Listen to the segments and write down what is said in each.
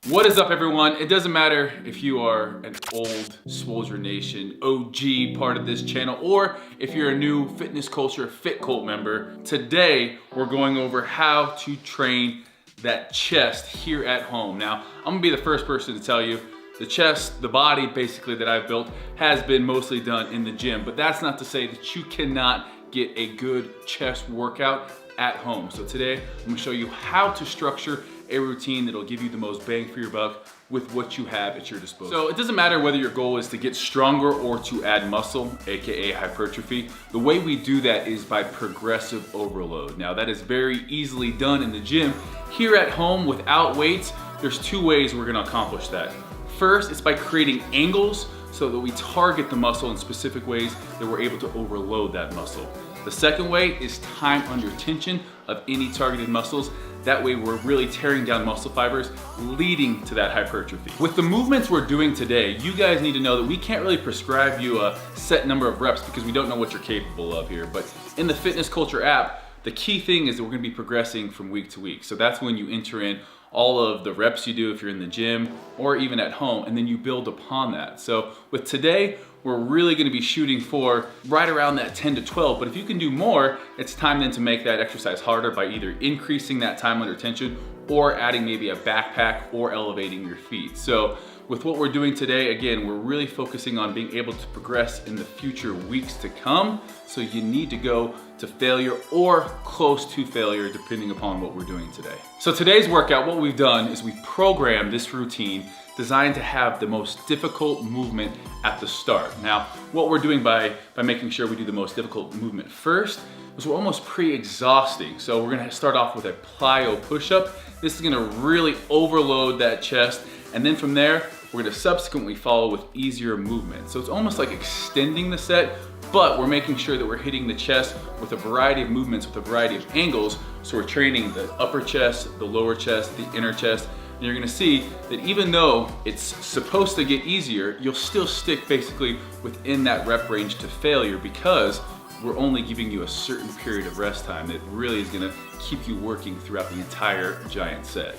What is up, everyone? It doesn't matter if you are an old Swole Nation OG part of this channel or if you're a new Fitness Culture Fit Cult member. Today, we're going over how to train that chest here at home. Now, I'm gonna be the first person to tell you the chest, the body basically that I've built has been mostly done in the gym, but that's not to say that you cannot get a good chest workout at home. So today, I'm gonna show you how to structure a routine that'll give you the most bang for your buck with what you have at your disposal. So it doesn't matter whether your goal is to get stronger or to add muscle, AKA hypertrophy. The way we do that is by progressive overload. Now that is very easily done in the gym. Here at home without weights, there's two ways we're gonna accomplish that. First, it's by creating angles so that we target the muscle in specific ways that we're able to overload that muscle. The second way is time under tension of any targeted muscles. That way we're really tearing down muscle fibers, leading to that hypertrophy. With the movements we're doing today, you guys need to know that we can't really prescribe you a set number of reps because we don't know what you're capable of here. But in the Fitness Culture app, the key thing is that we're gonna be progressing from week to week. So that's when you enter in all of the reps you do if you're in the gym or even at home, and then you build upon that. So with today, we're really gonna be shooting for right around that 10 to 12, but if you can do more, it's time then to make that exercise harder by either increasing that time under tension or adding maybe a backpack or elevating your feet. So with what we're doing today, again, we're really focusing on being able to progress in the future weeks to come. So you need to go to failure or close to failure depending upon what we're doing today. So today's workout, what we've done is we've programmed this routine designed to have the most difficult movement at the start. Now, what we're doing by making sure we do the most difficult movement first is we're almost pre-exhausting. So we're gonna start off with a plyo push-up. This is gonna really overload that chest. And then from there, we're gonna subsequently follow with easier movement. So it's almost like extending the set, but we're making sure that we're hitting the chest with a variety of movements, with a variety of angles. So we're training the upper chest, the lower chest, the inner chest. And you're gonna see that even though it's supposed to get easier, you'll still stick basically within that rep range to failure because we're only giving you a certain period of rest time that really is gonna keep you working throughout the entire giant set.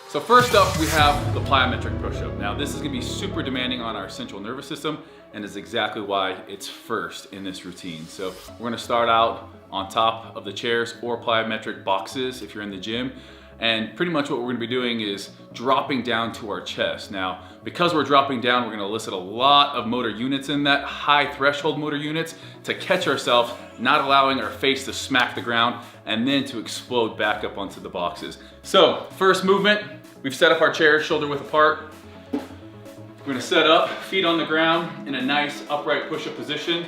So first up, we have the plyometric push-up. Now this is gonna be super demanding on our central nervous system and is exactly why it's first in this routine. So we're gonna start out on top of the chairs or plyometric boxes if you're in the gym. And pretty much what we're gonna be doing is dropping down to our chest. Now, because we're dropping down, we're gonna elicit a lot of motor units in that, high threshold motor units, to catch ourselves, not allowing our face to smack the ground, and then to explode back up onto the boxes. So, first movement, we've set up our chairs shoulder width apart. We're gonna set up, feet on the ground in a nice upright push-up position.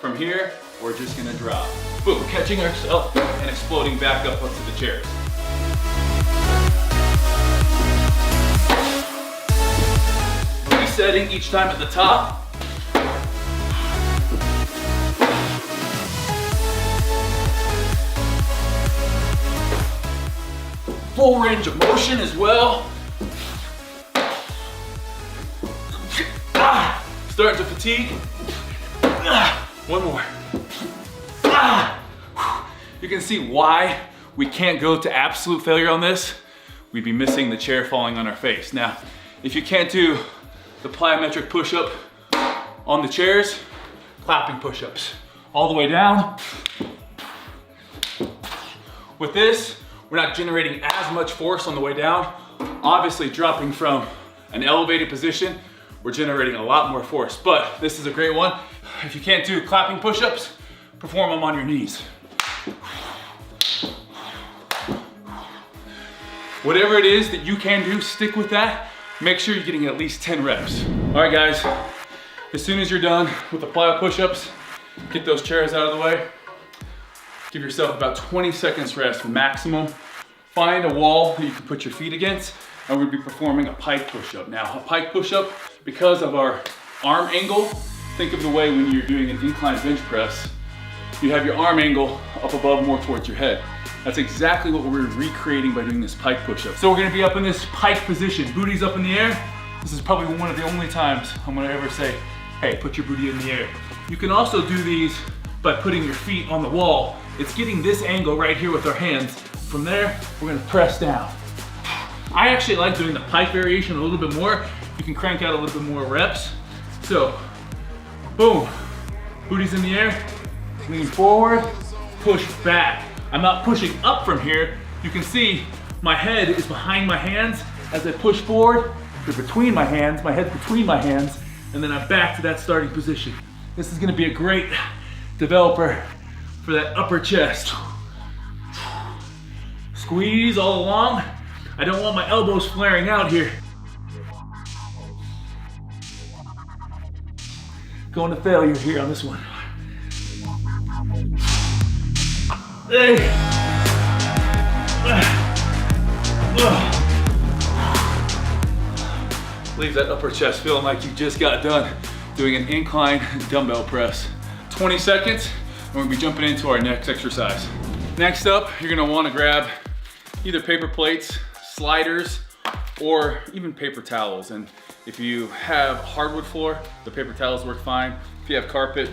From here, we're just gonna drop. Boom, catching ourselves and exploding back up onto the chairs. Resetting each time at the top. Full range of motion as well. Starting to fatigue. One more. You can see why we can't go to absolute failure on this. We'd be missing the chair falling on our face. Now, if you can't do the plyometric push-up on the chairs, clapping push-ups all the way down. With this, we're not generating as much force on the way down. Obviously, dropping from an elevated position, we're generating a lot more force, but this is a great one. If you can't do clapping push-ups, perform them on your knees. Whatever it is that you can do, stick with that. Make sure you're getting at least 10 reps. All right, guys, as soon as you're done with the plyo push-ups, get those chairs out of the way. Give yourself about 20 seconds rest maximum. Find a wall that you can put your feet against, and we'll be performing a pike push-up. Now, a pike push-up, because of our arm angle, think of the way when you're doing an incline bench press, you have your arm angle up above more towards your head. That's exactly what we're recreating by doing this pike push-up. So we're gonna be up in this pike position, booty's up in the air. This is probably one of the only times I'm gonna ever say, hey, put your booty in the air. You can also do these by putting your feet on the wall. It's getting this angle right here with our hands. From there, we're gonna press down. I actually like doing the pike variation a little bit more. You can crank out a little bit more reps. So, boom, booty's in the air, lean forward, push back. I'm not pushing up from here. You can see my head is behind my hands as I push forward. They're between my hands, my head's between my hands, and then I'm back to that starting position. This is gonna be a great developer for that upper chest. Squeeze all along. I don't want my elbows flaring out here. Going to failure here on this one. Hey. Leave that upper chest feeling like you just got done doing an incline dumbbell press. 20 seconds, and we'll be jumping into our next exercise. Next up, you're gonna wanna grab either paper plates, sliders, or even paper towels. And if you have hardwood floor, the paper towels work fine. If you have carpet,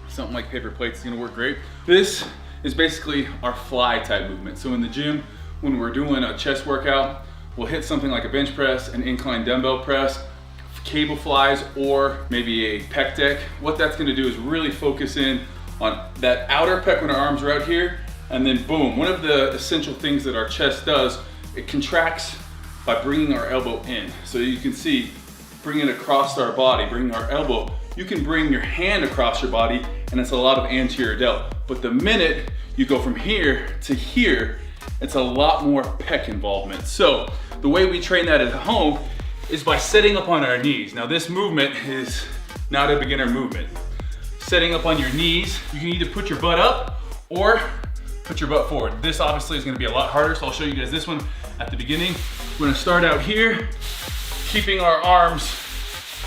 something like paper plates is gonna work great. This is basically our fly type movement. So in the gym, when we're doing a chest workout, we'll hit something like a bench press, an incline dumbbell press, cable flies, or maybe a pec deck. What that's gonna do is really focus in on that outer pec when our arms are out here, and then boom. One of the essential things that our chest does, it contracts by bringing our elbow in. So you can see, bring it across our body, bring our elbow. You can bring your hand across your body, and it's a lot of anterior delt. But the minute you go from here to here, it's a lot more pec involvement. So the way we train that at home is by setting up on our knees. Now this movement is not a beginner movement. Setting up on your knees, you can either put your butt up or put your butt forward. This obviously is gonna be a lot harder, so I'll show you guys this one at the beginning. We're gonna start out here, keeping our arms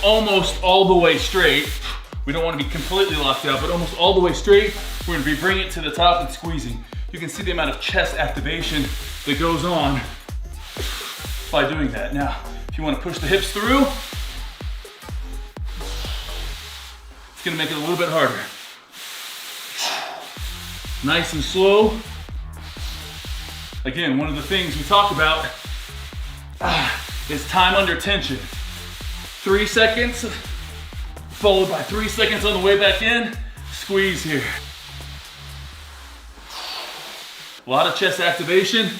almost all the way straight. We don't wanna be completely locked out, but almost all the way straight. We're gonna be bringing it to the top and squeezing. You can see the amount of chest activation that goes on by doing that. Now, if you wanna push the hips through, it's gonna make it a little bit harder. Nice and slow. Again, one of the things we talk about is time under tension. 3 seconds, followed by 3 seconds on the way back in. Squeeze here. A lot of chest activation.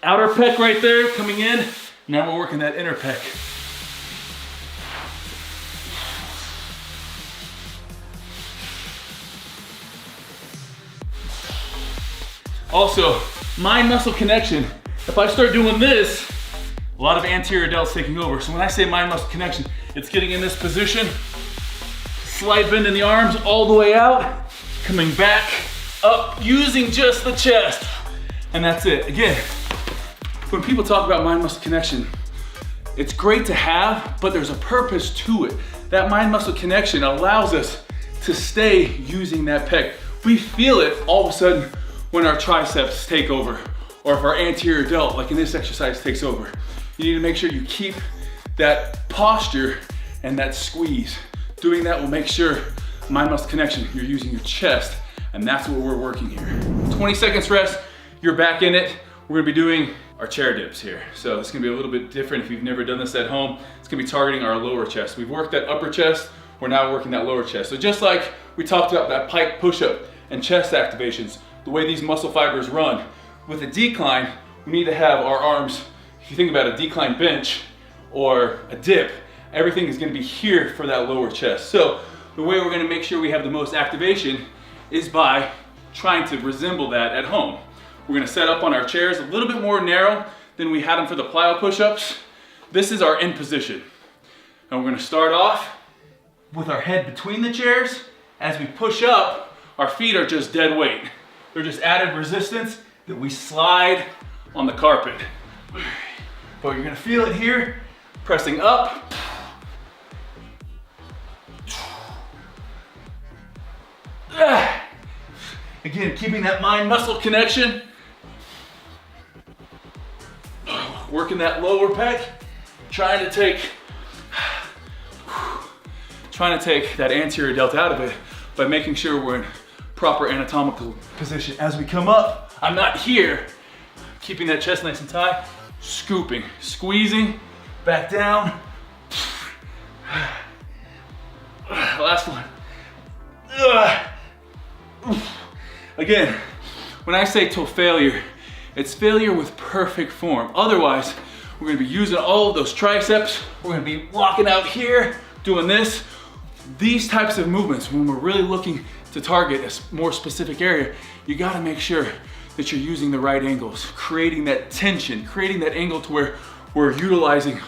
Outer pec right there coming in. Now we're working that inner pec. Also, mind muscle connection. If I start doing this, a lot of anterior delts taking over. So when I say mind muscle connection, it's getting in this position, slight bend in the arms all the way out, coming back up using just the chest. And that's it. Again, when people talk about mind muscle connection, it's great to have, but there's a purpose to it. That mind muscle connection allows us to stay using that pec. We feel it all of a sudden when our triceps take over, or if our anterior delt, like in this exercise, takes over. You need to make sure you keep that posture and that squeeze. Doing that will make sure mind muscle connection, you're using your chest, and that's what we're working here. 20 seconds rest, you're back in it. We're gonna be doing our chair dips here. So it's gonna be a little bit different if you've never done this at home. It's gonna be targeting our lower chest. We've worked that upper chest, we're now working that lower chest. So just like we talked about that pike push-up and chest activations, the way these muscle fibers run, with a decline, we need to have our arms, if you think about a decline bench or a dip, everything is gonna be here for that lower chest. So the way we're gonna make sure we have the most activation is by trying to resemble that at home. We're gonna set up on our chairs a little bit more narrow than we had them for the plyo push-ups. This is our end position. And we're gonna start off with our head between the chairs. As we push up, our feet are just dead weight. They're just added resistance that we slide on the carpet. But you're gonna feel it here, pressing up. Again, keeping that mind-muscle connection. Working that lower pec, trying to take that anterior delt out of it by making sure we're in proper anatomical position. As we come up, I'm not here, keeping that chest nice and tight, scooping, squeezing, back down. Last one. Again, when I say till failure, it's failure with perfect form. Otherwise, we're gonna be using all of those triceps. We're gonna be walking out here, doing this. These types of movements, when we're really looking to target a more specific area, you gotta make sure that you're using the right angles, creating that tension, creating that angle to where we're utilizing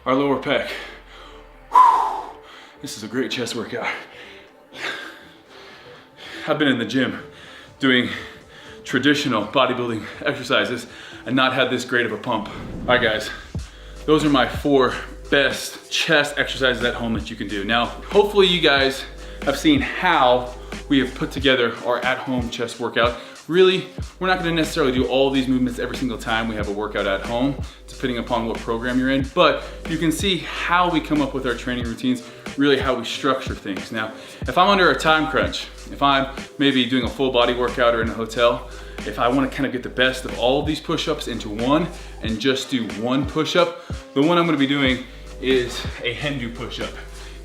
our lower pec. This is a great chest workout. I've been in the gym doing traditional bodybuilding exercises and not had this great of a pump. All right guys, those are my 4 best chest exercises at home that you can do. Now, hopefully you guys have seen how we have put together our at-home chest workout. Really, we're not gonna necessarily do all these movements every single time we have a workout at home, depending upon what program you're in, but you can see how we come up with our training routines, really how we structure things. Now, if I'm under a time crunch, if I'm maybe doing a full body workout or in a hotel, if I wanna kind of get the best of all of these push-ups into one and just do one push-up, the one I'm gonna be doing is a Hindu push-up.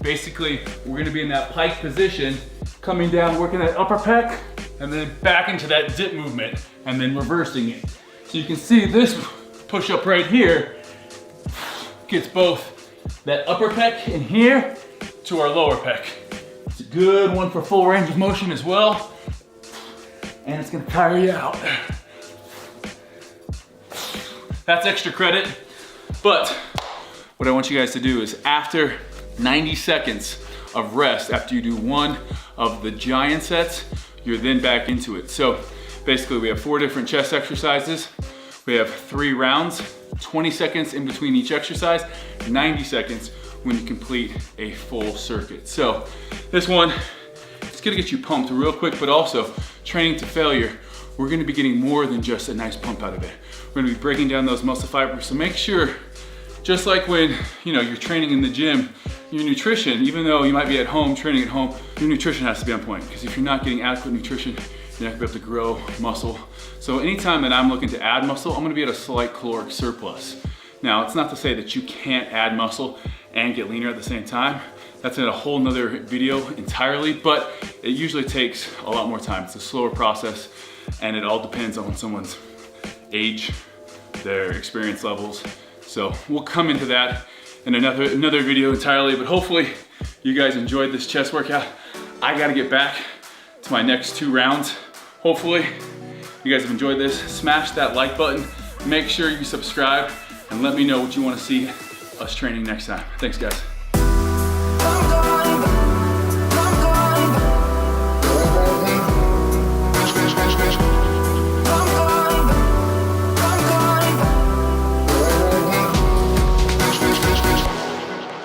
Basically, we're gonna be in that pike position, coming down, working that upper pec, and then back into that dip movement, and then reversing it. So you can see this push-up right here gets both that upper pec in here to our lower pec. It's a good one for full range of motion as well, and it's gonna tire you out. That's extra credit, but what I want you guys to do is after 90 seconds of rest, after you do one of the giant sets, you're then back into it. So basically we have 4 different chest exercises. We have 3 rounds, 20 seconds in between each exercise, 90 seconds when you complete a full circuit. So this one, it's gonna get you pumped real quick, but also training to failure, we're gonna be getting more than just a nice pump out of it. We're gonna be breaking down those muscle fibers. So make sure, just like when you're training in the gym, your nutrition, even though you might be at home, training at home, your nutrition has to be on point. Because if you're not getting adequate nutrition, you're not gonna be able to grow muscle. So anytime that I'm looking to add muscle, I'm gonna be at a slight caloric surplus. Now, it's not to say that you can't add muscle and get leaner at the same time. That's in a whole nother video entirely, but it usually takes a lot more time. It's a slower process, and it all depends on someone's age, their experience levels. So we'll come into that in another video entirely, but hopefully you guys enjoyed this chest workout. I gotta get back to my next 2 rounds. Hopefully you guys have enjoyed this. Smash that like button, make sure you subscribe, and let me know what you wanna see us training next time. Thanks guys.